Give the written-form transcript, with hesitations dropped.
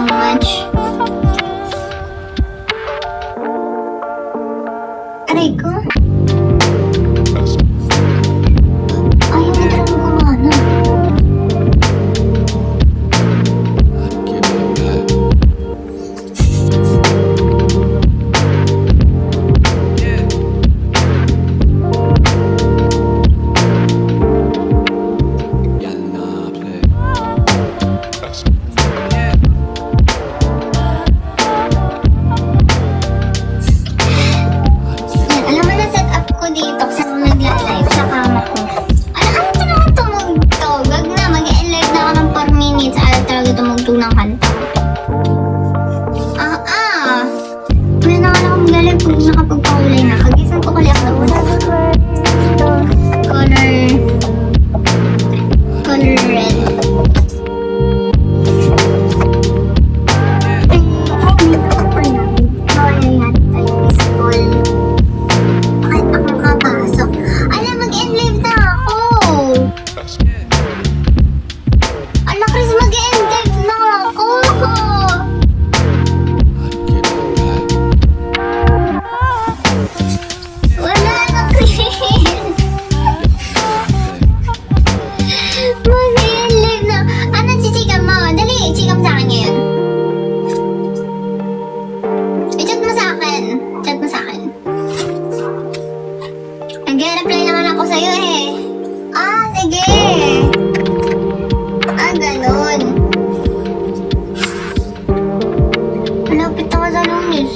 much. Aray ko. Ayaw na talaga gumana. Ng kanta. May nakakang galing kung nakapagpakulay na. Kagisan ko kali ako. Color red. Bakit ako makapasok? Alam, mag-end live na ako. Ala, Chris, mag-end live na ako. Wala na, Chris. Mag-end live na. Ano, chichikam mo? Dali, chikam sa akin ngayon. I-chat mo sa akin. Chat mo sa akin. Nag-reply naman ako sa'yo eh. Sige. Ganun. Malapit na ka sa Lunes.